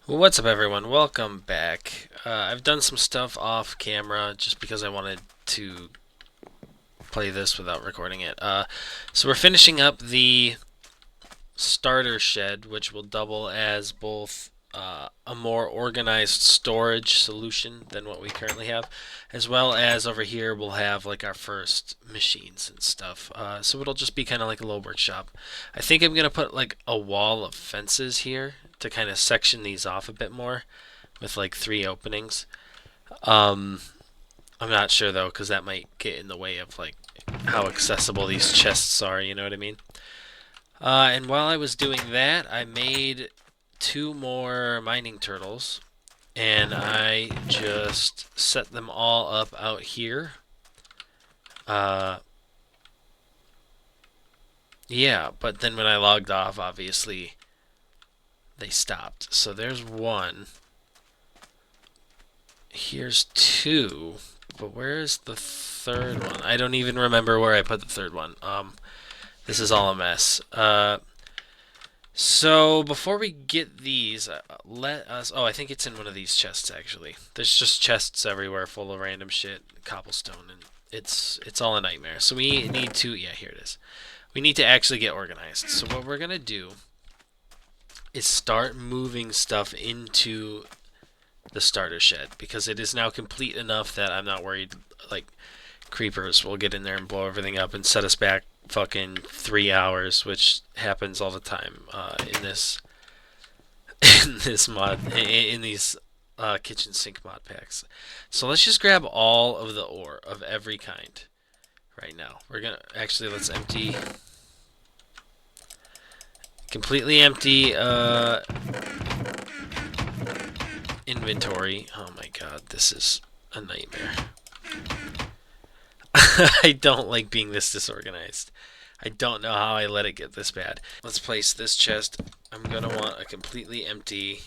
What's up, everyone? Welcome back. I've done some stuff off camera just because I wanted to play this without recording it. So we're finishing up the starter shed, which will double as both a more organized storage solution than what we currently have, as well as over here we'll have like our first machines and stuff. So it'll just be kind of like a little workshop. I think I'm gonna put like a wall of fences here to kind of section these off a bit more with like 3 openings. Um, I'm not sure though, because that might get in the way of like how accessible these chests are. You know what I mean? And while I was doing that, I made 2 more mining turtles, and I just set them all up out here. Uh, yeah, but then when I logged off, obviously they stopped. So there's one. Here's 2. But where's the third one? I don't even remember where I put the third one. This is all a mess. So before we get these, let us. Oh, I think it's in one of these chests actually. There's just chests everywhere full of random shit, cobblestone, and it's all a nightmare. So we need to. Yeah, here it is. We need to actually get organized. So what we're gonna do is start moving stuff into the starter shed because it is now complete enough that I'm not worried like creepers will get in there and blow everything up and set us back fucking 3 hours, which happens all the time in this in this mod in these kitchen sink mod packs. So let's just grab all of the ore of every kind right now. We're gonna actually let's empty completely empty inventory. Oh my god, this is a nightmare. I don't like being this disorganized. I don't know how I let it get this bad. Let's place this chest. I'm going to want a completely empty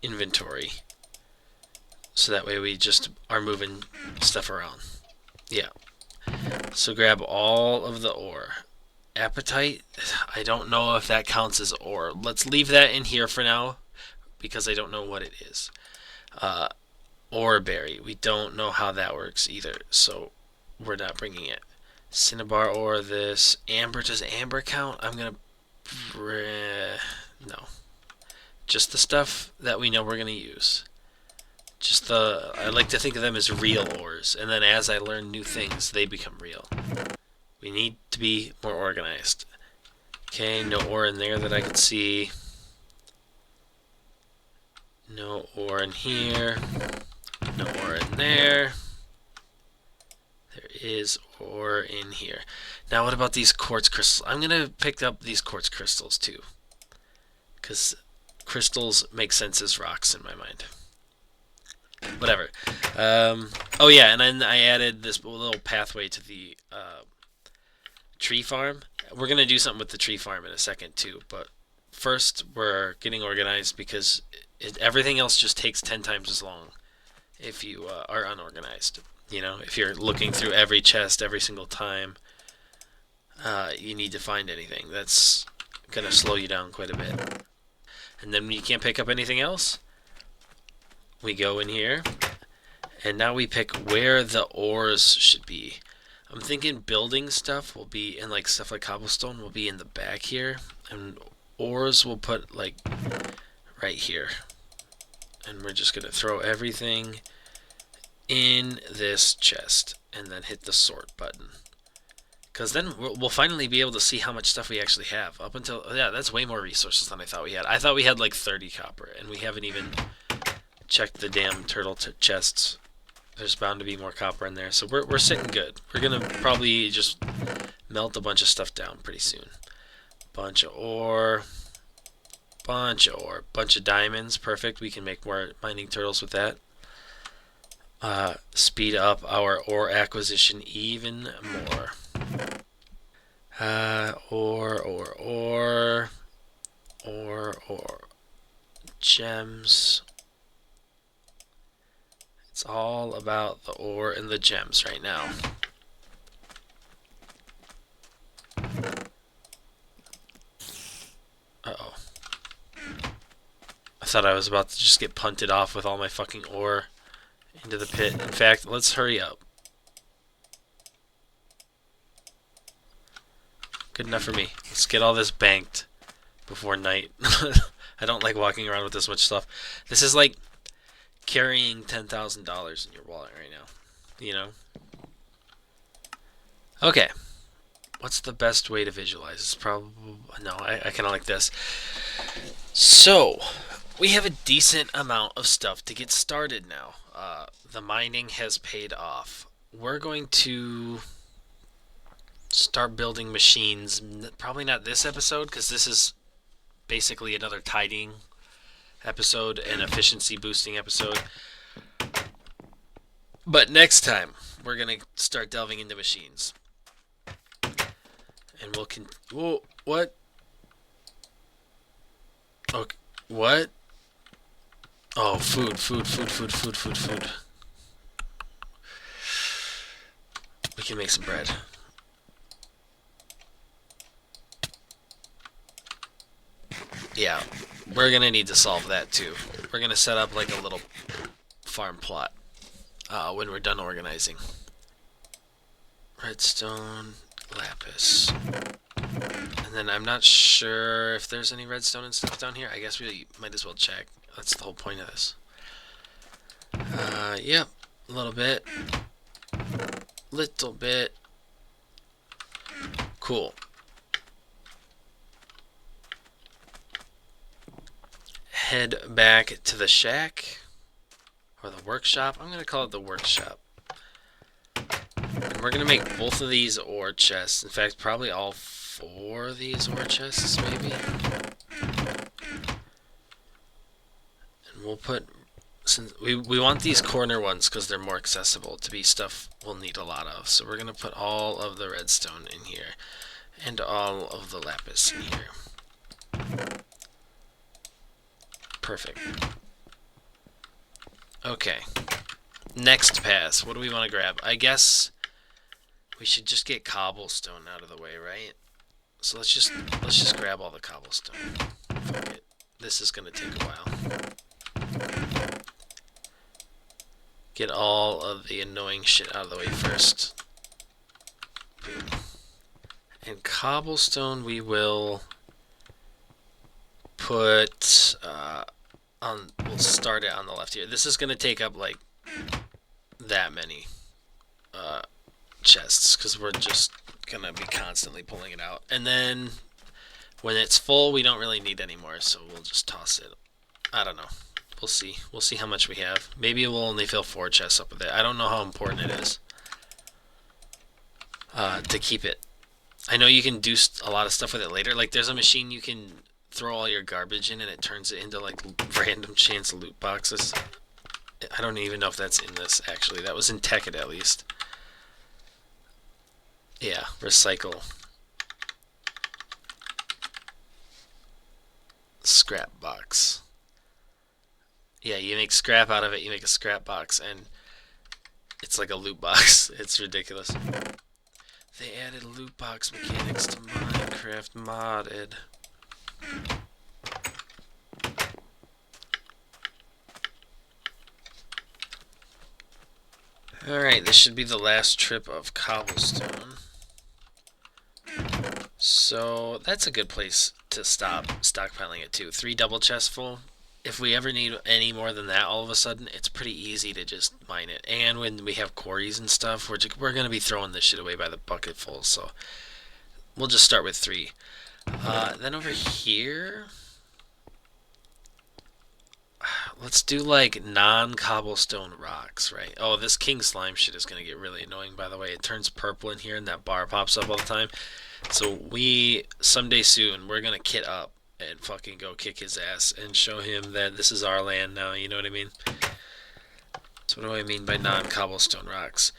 inventory. So that way we just are moving stuff around. Yeah. So grab all of the ore. Apatite, I don't know if that counts as ore. Let's leave that in here for now because I don't know what it is. Ore berry, we don't know how that works either. So we're not bringing it. Cinnabar ore, this. Amber, does amber count? I'm gonna. No. Just the stuff that we know we're gonna use. Just the. I like to think of them as real ores, and then as I learn new things, they become real. We need to be more organized. Okay, no ore in there that I can see. No ore in here. No ore in there. There is ore in here. Now, what about these quartz crystals? I'm going to pick up these quartz crystals too. Because crystals make sense as rocks in my mind. Whatever. Oh, yeah, and then I added this little pathway to the tree farm. We're going to do something with the tree farm in a second too. But first, we're getting organized because everything else just takes 10 times as long if you are unorganized. You know, if you're looking through every chest every single time you need to find anything, that's going to slow you down quite a bit. And then when you can't pick up anything else, we go in here, and now we pick where the ores should be. I'm thinking building stuff will be, and like stuff like cobblestone will be in the back here, and ores will put like right here. And we're just going to throw everything in this chest and then hit the sort button, because then we'll finally be able to see how much stuff we actually have. Up until, yeah, that's way more resources than I thought we had. I thought we had like 30 copper, and we haven't even checked the damn turtle chests. There's bound to be more copper in there, so we're sitting good. We're gonna probably just melt a bunch of stuff down pretty soon. Bunch of ore, bunch of diamonds. Perfect. We can make more mining turtles with that. Speed up our ore acquisition even more. Ore. Gems. It's all about the ore and the gems right now. Uh-oh. thought I was about to just get punted off with all my fucking ore into the pit. In fact, let's hurry up. Good enough for me. Let's get all this banked before night. I don't like walking around with this much stuff. This is like carrying $10,000 in your wallet right now. You know? Okay. What's the best way to visualize? It's probably... No, I kind of like this. So, we have a decent amount of stuff to get started now. The mining has paid off. We're going to start building machines. Probably not this episode, because this is basically another tidying episode and efficiency boosting episode. But next time, we're going to start delving into machines. And we'll Whoa, what? Okay, what? Oh, food. We can make some bread. Yeah, we're gonna need to solve that too. We're gonna set up like a little farm plot when we're done organizing. Redstone, lapis. And then I'm not sure if there's any redstone and stuff down here. I guess we might as well check. That's the whole point of this. Yep, a little bit. Little bit. Cool. Head back to the shack. Or the workshop. I'm going to call it the workshop. And we're going to make both of these ore chests. In fact, probably all 4 of these ore chests, maybe. And we'll put... Since we want these corner ones because they're more accessible to be stuff we'll need a lot of. So we're going to put all of the redstone in here. And all of the lapis in here. Perfect. Okay. Next pass. What do we want to grab? I guess we should just get cobblestone out of the way, right? So let's just grab all the cobblestone. Fuck it. This is gonna take a while. Get all of the annoying shit out of the way first. Boom. And cobblestone we will put we'll start it on the left here. This is gonna take up like that many chests because we're just gonna be constantly pulling it out. And then when it's full, we don't really need any more, so we'll just toss it. I don't know. We'll see. We'll see how much we have. Maybe we'll only fill 4 chests up with it. I don't know how important it is to keep it. I know you can do a lot of stuff with it later. Like there's a machine you can throw all your garbage in and it turns it into like random chance loot boxes. I don't even know if that's in this actually. That was in Tekkit at least. Yeah, recycle. Scrap box. Yeah, you make scrap out of it, you make a scrap box, and it's like a loot box. It's ridiculous. They added loot box mechanics to Minecraft modded. Alright, this should be the last trip of cobblestone. So, that's a good place to stop stockpiling it too. 3 double chests full. If we ever need any more than that all of a sudden, it's pretty easy to just mine it. And when we have quarries and stuff, we're going to be throwing this shit away by the bucket full. So, we'll just start with 3. Then over here... Let's do like non-cobblestone rocks, right? Oh, this king slime shit is going to get really annoying, by the way. It turns purple in here and that bar pops up all the time. So someday soon, we're going to kit up and fucking go kick his ass and show him that this is our land now, you know what I mean? So what do I mean by non-cobblestone rocks?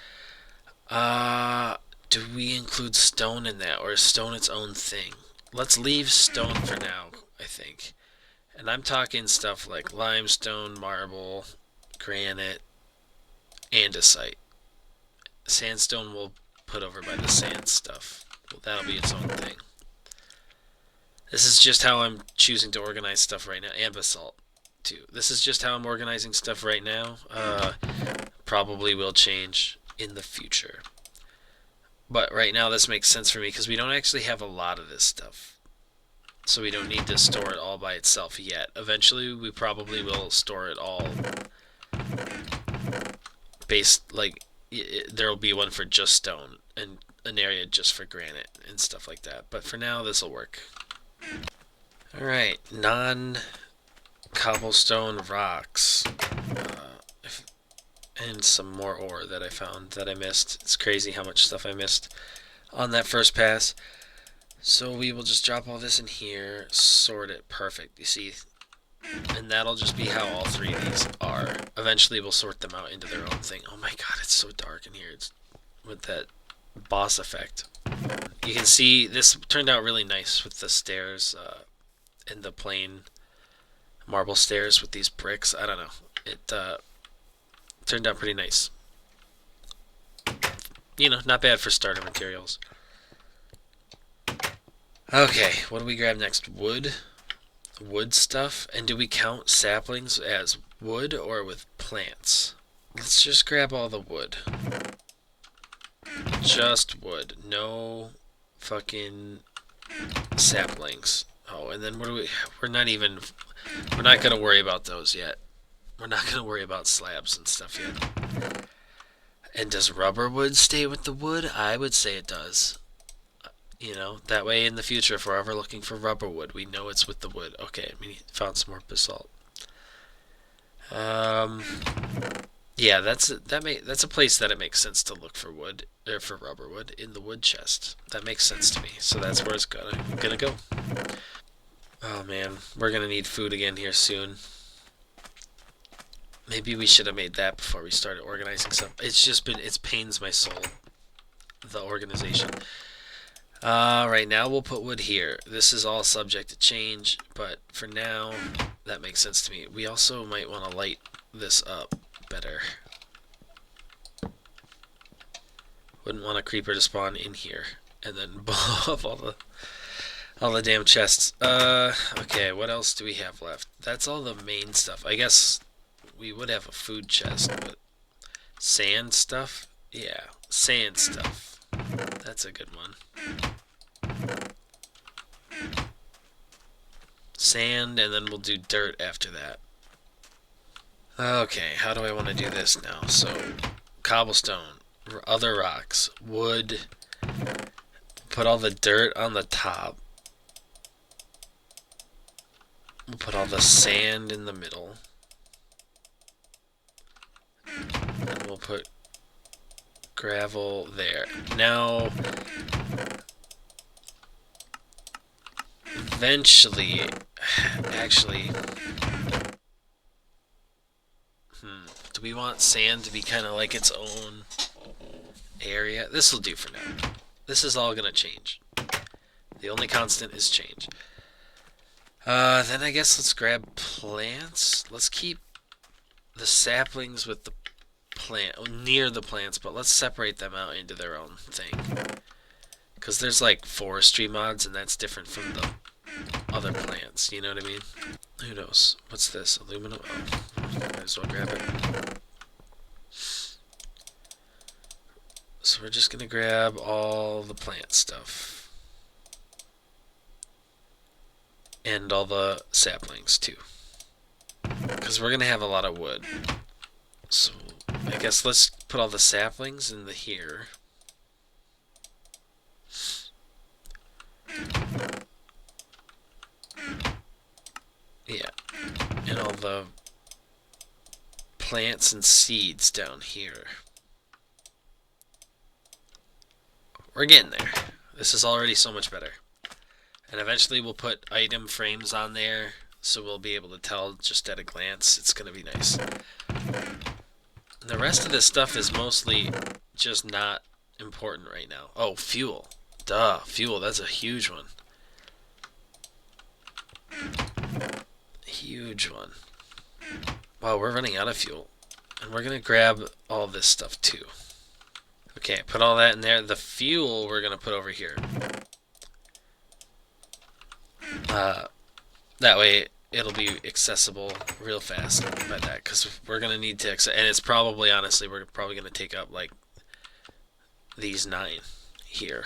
Do we include stone in that, or is stone its own thing? Let's leave stone for now, I think. And I'm talking stuff like limestone, marble, granite, andesite. Sandstone we'll put over by the sand stuff. That'll be its own thing. This is just how I'm choosing to organize stuff right now. And basalt. too. This is just how I'm organizing stuff right now. Probably will change in the future. But right now this makes sense for me because we don't actually have a lot of this stuff. So we don't need to store it all by itself yet. Eventually we probably will store it all based, like, there will be one for just stone and an area just for granite and stuff like that. But for now this will work. Alright, non-cobblestone rocks. And some more ore that I found that I missed. It's crazy how much stuff I missed on that first pass. So we will just drop all this in here, sort it perfect, you see. And that'll just be how all three of these are. Eventually we'll sort them out into their own thing. Oh my god, it's so dark in here. It's with that boss effect. You can see this turned out really nice with the stairs and the plain marble stairs with these bricks. I don't know. It turned out pretty nice. You know, not bad for starter materials. Okay, what do we grab next? Wood? Wood stuff? And do we count saplings as wood or with plants? Let's just grab all the wood. Just wood. No fucking saplings. Oh, and then what do we... We're not gonna worry about those yet. We're not gonna worry about slabs and stuff yet. And does rubber wood stay with the wood? I would say it does. You know, that way in the future, if we're ever looking for rubber wood, we know it's with the wood. Okay, we found some more basalt. Yeah, that's a place that it makes sense to look for wood, or for rubber wood in the wood chest. That makes sense to me. So that's where it's gonna go. Oh man, we're gonna need food again here soon. Maybe we should have made that before we started organizing stuff. It pains my soul, the organization. Right now we'll put wood here. This is all subject to change, but for now, that makes sense to me. We also might want to light this up better. Wouldn't want a creeper to spawn in here and then blow up all the damn chests. Okay, what else do we have left? That's all the main stuff. I guess we would have a food chest, but sand stuff? Yeah, sand stuff. That's a good one. Sand, and then we'll do dirt after that. Okay, how do I want to do this now? So, cobblestone, other rocks, wood, put all the dirt on the top. We'll put all the sand in the middle. And we'll put gravel there. Now, eventually, actually, do we want sand to be kind of like its own area? This will do for now. This is all gonna change. The only constant is change. Then I guess let's grab plants. Let's keep the saplings with the near the plants, but let's separate them out into their own thing. Because there's like forestry mods, and that's different from the other plants, you know what I mean? Who knows? What's this? Aluminum? Oh, might as well grab it. So we're just gonna grab all the plant stuff. And all the saplings too. Because we're gonna have a lot of wood. So I guess let's put all the saplings in here. Yeah. And all the plants and seeds down here. We're getting there. This is already so much better. And eventually we'll put item frames on there, so we'll be able to tell just at a glance. It's going to be nice. The rest of this stuff is mostly just not important right now. Oh, fuel. Duh, fuel. That's a huge one. Huge one. Wow, we're running out of fuel. And we're going to grab all this stuff too. Okay, put all that in there. The fuel we're going to put over here. That way it'll be accessible real fast by that, because we're gonna need to and it's probably, honestly, we're probably gonna take up like these 9 here,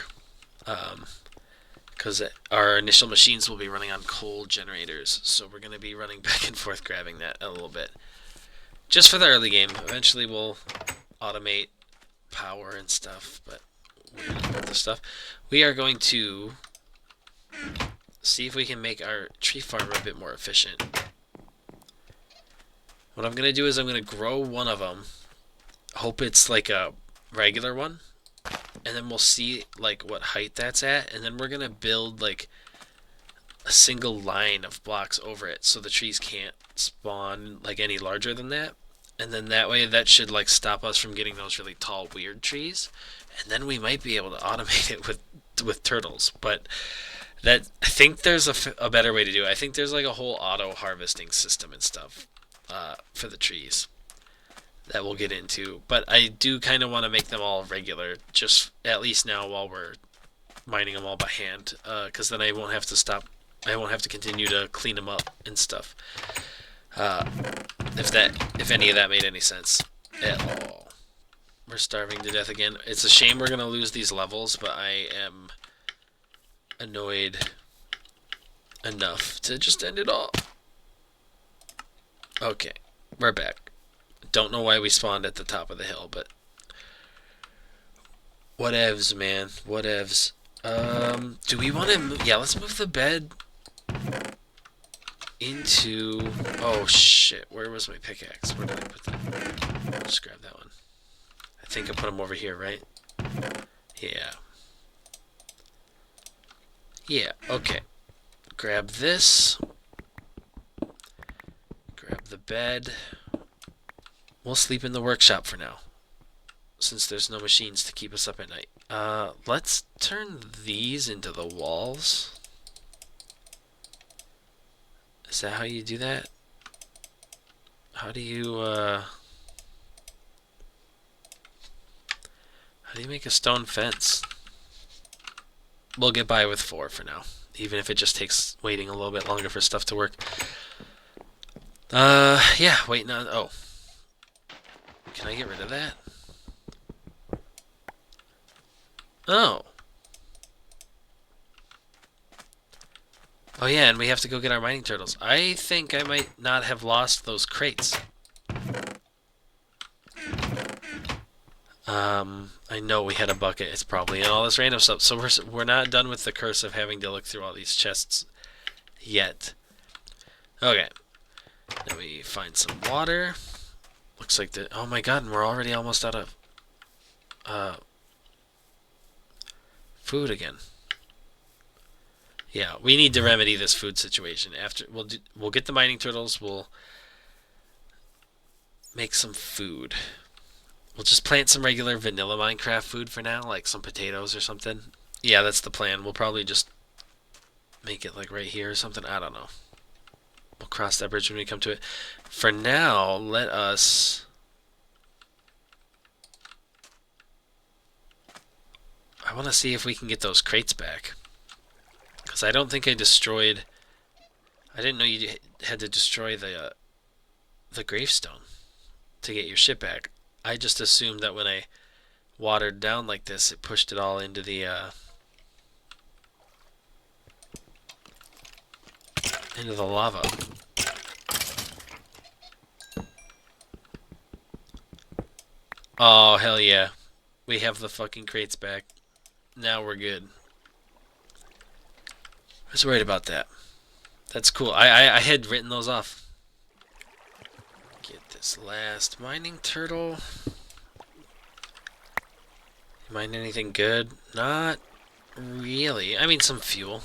because our initial machines will be running on coal generators, so we're gonna be running back and forth grabbing that a little bit, just for the early game. Eventually we'll automate power and stuff, but we're gonna build this stuff. We are going to see if we can make our tree farm a bit more efficient. What I'm going to do is I'm going to grow one of them. Hope it's like a regular one. And then we'll see like what height that's at. And then we're going to build like a single line of blocks over it, so the trees can't spawn like any larger than that. And then that way that should like stop us from getting those really tall weird trees. And then we might be able to automate it with turtles. But that, I think there's a better way to do it. I think there's like a whole auto harvesting system and stuff for the trees that we'll get into. But I do kind of want to make them all regular, just at least now while we're mining them all by hand, because then I won't have to stop. I won't have to continue to clean them up and stuff. If any of that made any sense at all. We're starving to death again. It's a shame we're gonna lose these levels, but I am annoyed enough to just end it all. Okay, we're back. Don't know why we spawned at the top of the hill, but whatevs, man. Whatevs. Do we want to move? Yeah, let's move the bed into... Oh, shit. Where was my pickaxe? Where did I put that? I'll just grab that one. I think I put them over here, right? Yeah. Yeah, okay. Grab this. Grab the bed. We'll sleep in the workshop for now, since there's no machines to keep us up at night. Let's turn these into the walls. Is that how you do that? How do you make a stone fence? We'll get by with 4 for now, even if it just takes waiting a little bit longer for stuff to work. Yeah, wait, no, oh. Can I get rid of that? Oh. Oh yeah, and we have to go get our mining turtles. I think I might not have lost those crates. I know we had a bucket. It's probably in all this random stuff. So we're not done with the curse of having to look through all these chests yet. Okay. Now we find some water. Looks like the... Oh my god, and we're already almost out of food again. Yeah, we need to remedy this food situation. After we'll get the mining turtles, we'll make some food. We'll just plant some regular vanilla Minecraft food for now, like some potatoes or something. Yeah, that's the plan. We'll probably just make it like right here or something. I don't know. We'll cross that bridge when we come to it. For now, let us... I want to see if we can get those crates back. Because I don't think I destroyed... I didn't know you had to destroy the gravestone to get your shit back. I just assumed that when I watered down like this, it pushed it all into the lava. Oh, hell yeah. We have the fucking crates back. Now we're good. I was worried about that. That's cool. I had written those off. Get this last mining turtle. You mine anything good? Not really. I mean, some fuel.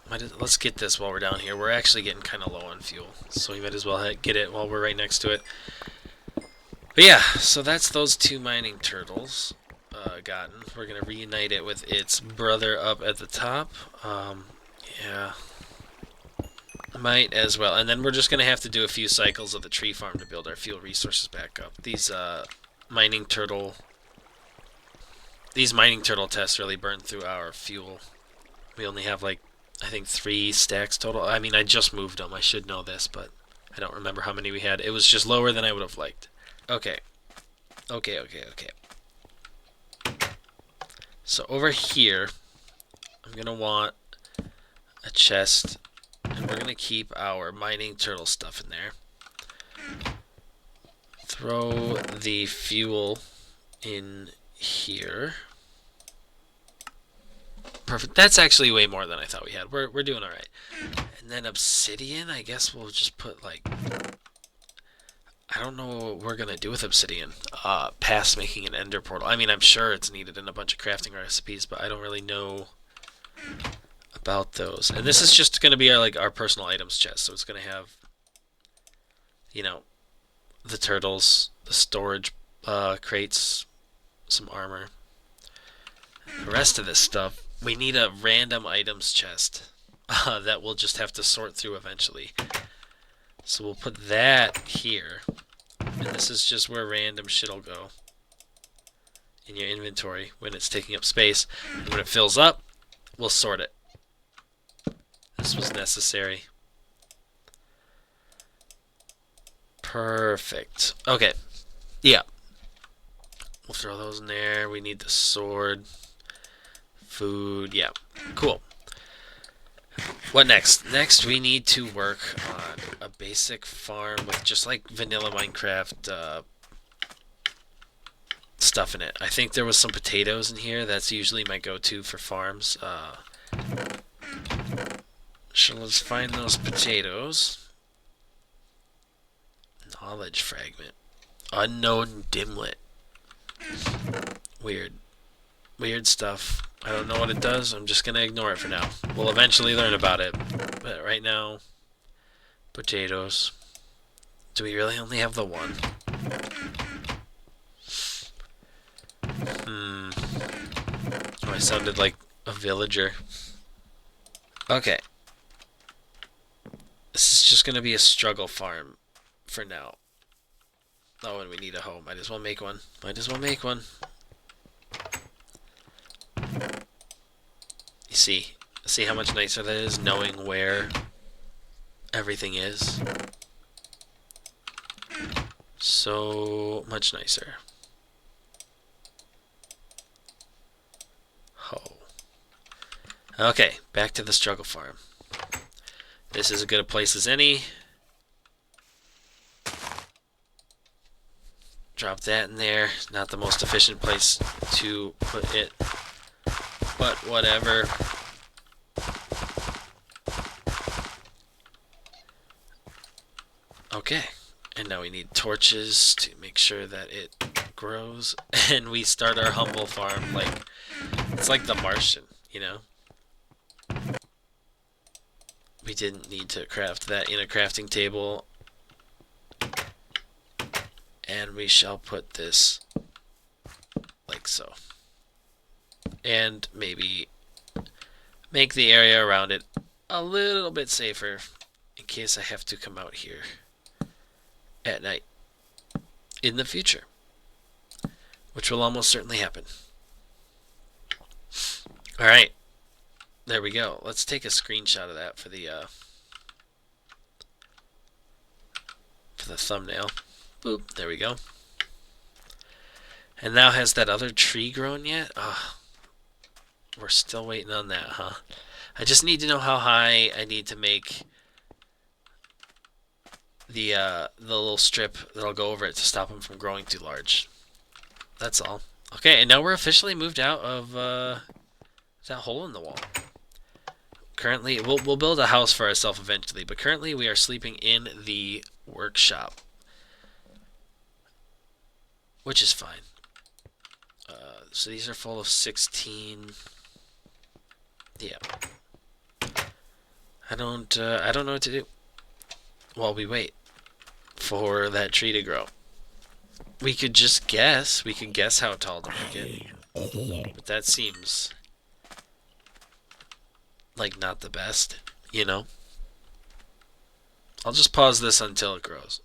Let's get this while we're down here. We're actually getting kind of low on fuel, so we might as well get it while we're right next to it. But yeah, so that's those 2 mining turtles gotten. We're going to reunite it with its brother up at the top. Yeah. Might as well. And then we're just going to have to do a few cycles of the tree farm to build our fuel resources back up. These mining turtle tests really burn through our fuel. We only have like I think 3 stacks total. I mean, I just moved them. I should know this, but I don't remember how many we had. It was just lower than I would have liked. Okay. Okay. So over here, I'm going to want a chest, and we're going to keep our mining turtle stuff in there. Throw the fuel in here. Perfect. That's actually way more than I thought we had. We're doing all right. And then obsidian, I guess we'll just put like, I don't know what we're gonna do with obsidian. Past making an ender portal. I mean, I'm sure it's needed in a bunch of crafting recipes, but I don't really know about those. And this is just gonna be our personal items chest. So it's gonna have, you know, the turtles, the storage crates, some armor. The rest of this stuff, we need a random items chest that we'll just have to sort through eventually. So we'll put that here. And this is just where random shit'll go in your inventory when it's taking up space. And when it fills up, we'll sort it. This was necessary. Perfect. Okay. Yeah. We'll throw those in there. We need the sword. Food. Yeah. Cool. What next? Next, we need to work on a basic farm with just like vanilla Minecraft stuff in it. I think there was some potatoes in here. That's usually my go-to for farms. So let's find those potatoes. Knowledge fragment. Unknown dimlet. Weird. Weird stuff. I don't know what it does. I'm just going to ignore it for now. We'll eventually learn about it. But right now, potatoes. Do we really only have the one? Oh, I sounded like a villager. Okay. This is just going to be a struggle farm for now. Oh, and we need a hoe. Might as well make one. Might as well make one. You see how much nicer that is, knowing where everything is? So much nicer. Hoe. Okay, back to the struggle farm. This is as good a place as any. Drop that in there. Not the most efficient place to put it, but whatever. Okay, and now we need torches to make sure that it grows, and we start our humble farm like it's like the Martian, you know? We didn't need to craft that in a crafting table. And we shall put this like so. And maybe make the area around it a little bit safer in case I have to come out here at night in the future, which will almost certainly happen. Alright, there we go. Let's take a screenshot of that for the thumbnail. Boop, there we go. And now, has that other tree grown yet? Oh, we're still waiting on that, huh? I just need to know how high I need to make the little strip that'll go over it to stop them from growing too large. That's all. Okay, and now we're officially moved out of that hole in the wall. Currently, we'll build a house for ourselves eventually, but currently we are sleeping in the workshop, which is fine. So these are full of 16. Yeah. I don't know what to do while we wait for that tree to grow. We could just guess. We could guess how tall to make it, but that seems like not the best, you know? I'll just pause this until it grows.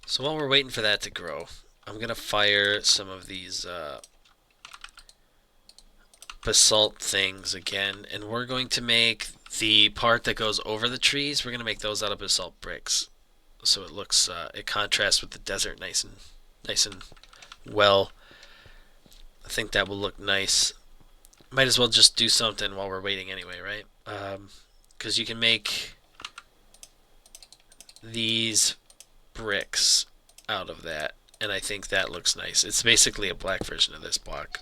So while we're waiting for that to grow, I'm gonna fire some of these basalt things again, and we're going to make the part that goes over the trees. We're going to make those out of basalt bricks, so it looks it contrasts with the desert nice and well. I think that will look nice. Might as well just do something while we're waiting anyway, right? Because you can make these bricks out of that, and I think that looks nice. It's basically a black version of this block,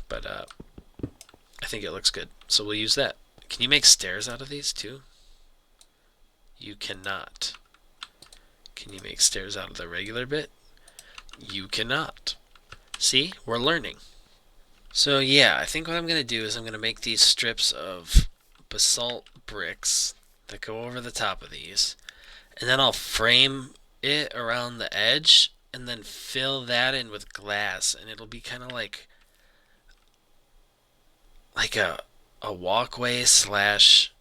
but I think it looks good, so we'll use that. Can you make stairs out of these too? You cannot. Can you make stairs out of the regular bit? You cannot. See, we're learning. So yeah, I think what I'm going to do is I'm going to make these strips of basalt bricks that go over the top of these, and then I'll frame it around the edge and then fill that in with glass, and it'll be kind of like a walkway slash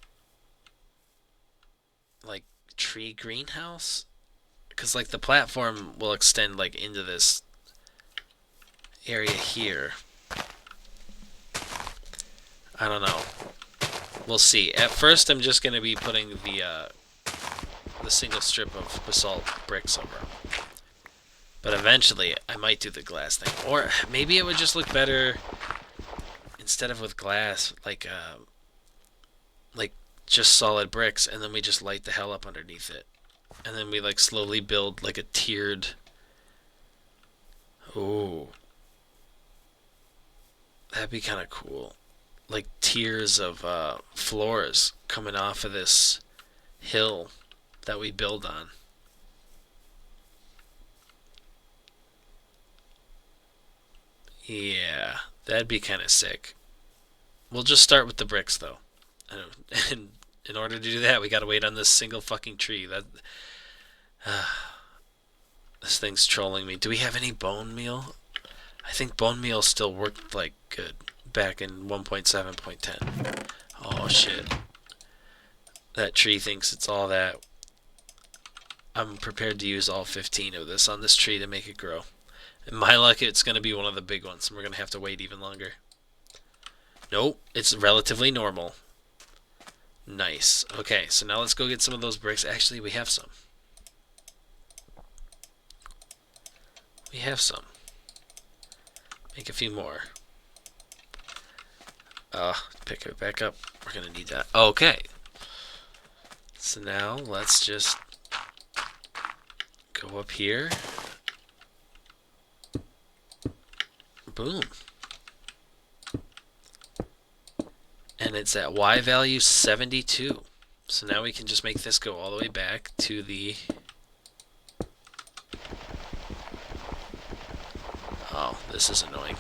like tree greenhouse, because like the platform will extend like into this area here. I don't know. We'll see. At first, I'm just going to be putting the single strip of basalt bricks over. But eventually, I might do the glass thing. Or maybe it would just look better instead of with glass, like just solid bricks, and then we just light the hell up underneath it. And then we like slowly build like a tiered... Ooh. That'd be kind of cool. Like tiers of floors coming off of this hill that we build on. Yeah, that'd be kind of sick. We'll just start with the bricks though. And in order to do that, we gotta wait on this single fucking tree. This thing's trolling me. Do we have any bone meal? I think bone meal still worked like good back in 1.7.10. Oh shit. That tree thinks it's all that. I'm prepared to use all 15 of this on this tree to make it grow. In my luck, it's going to be one of the big ones, and we're going to have to wait even longer. Nope, it's relatively normal. Nice. Okay, so now let's go get some of those bricks. Actually, we have some. We have some. Make a few more. Pick it back up. We're going to need that. Okay. So now let's just go up here. Boom. And it's at Y value 72. So now we can just make this go all the way back to the... Oh, this is annoying.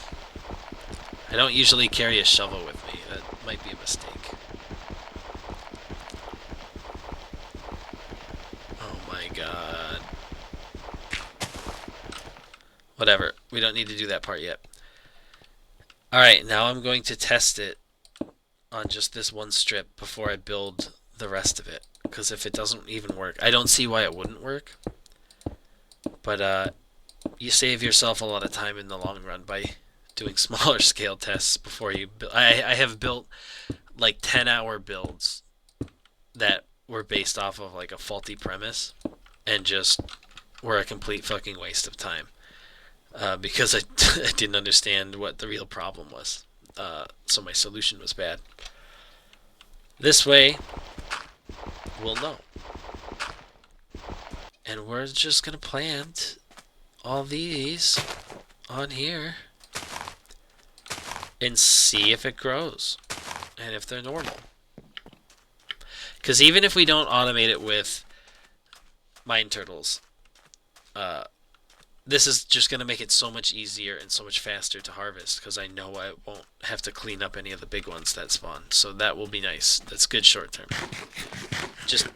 I don't usually carry a shovel with me. That might be a mistake. Oh my god. Whatever. We don't need to do that part yet. Alright, now I'm going to test it on just this one strip before I build the rest of it. Because if it doesn't even work, I don't see why it wouldn't work. But you save yourself a lot of time in the long run by doing smaller scale tests before you build. I have built like 10-hour builds that were based off of like a faulty premise and just were a complete fucking waste of time because I didn't understand what the real problem was. So my solution was bad. This way, we'll know. And we're just going to plant all these on here and see if it grows and if they're normal. Because even if we don't automate it with mine turtles, this is just going to make it so much easier and so much faster to harvest because I know I won't have to clean up any of the big ones that spawn. So that will be nice. That's good short term. Just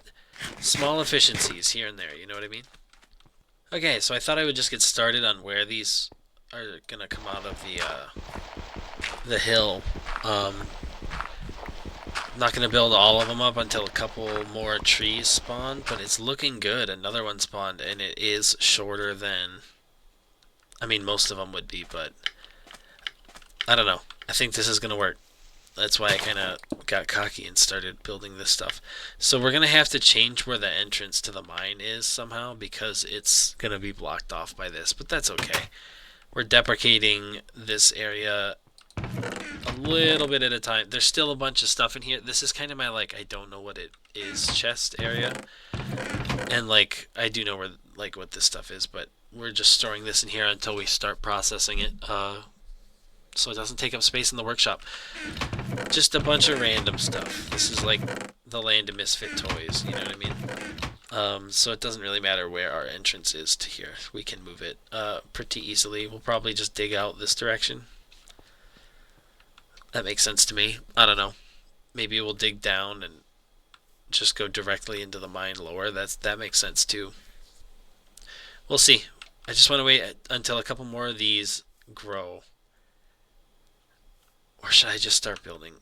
small efficiencies here and there, you know what I mean? Okay, so I thought I would just get started on where these are going to come out of the hill. I'm not going to build all of them up until a couple more trees spawn, but it's looking good. Another one spawned, and it is shorter than... I mean, most of them would be, but... I don't know. I think this is going to work. That's why I kind of got cocky and started building this stuff. So we're going to have to change where the entrance to the mine is somehow because it's going to be blocked off by this, but that's okay. We're deprecating this area a little bit at a time. There's still a bunch of stuff in here. This is kind of my like I don't know what it is chest area. And like I do know where like what this stuff is, but we're just storing this in here until we start processing it. So it doesn't take up space in the workshop. Just a bunch of random stuff. This is like the land of misfit toys, you know what I mean? So it doesn't really matter where our entrance is to here. We can move it pretty easily. We'll probably just dig out this direction. That makes sense to me. I don't know. Maybe we'll dig down and just go directly into the mine lower. That makes sense too. We'll see. I just want to wait until a couple more of these grow. Or should I just start building?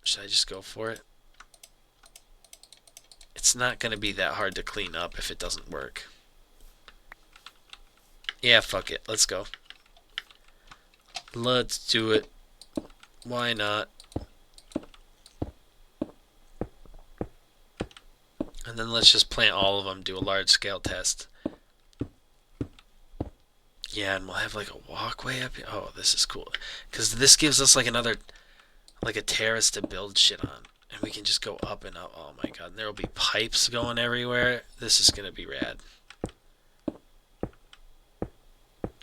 Should I just go for it? It's not going to be that hard to clean up if it doesn't work. Yeah, fuck it. Let's go. Let's do it. Why not? And then let's just plant all of them, do a large scale test. Yeah, and we'll have like a walkway up here. Oh, this is cool. Because this gives us like another, like a terrace to build shit on. And we can just go up and up. Oh my god, and there will be pipes going everywhere. This is going to be rad.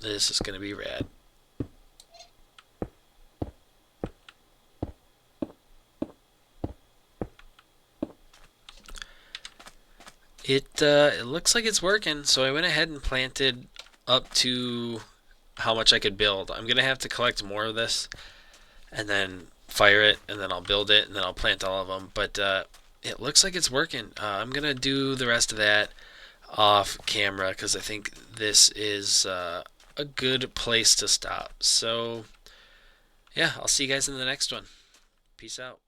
This is going to be rad. It looks like it's working, so I went ahead and planted up to how much I could build. I'm gonna have to collect more of this and then fire it, and then I'll build it, and then I'll plant all of them. But it looks like it's working. I'm gonna do the rest of that off camera because I think this is a good place to stop. So yeah, I'll see you guys in the next one. Peace out.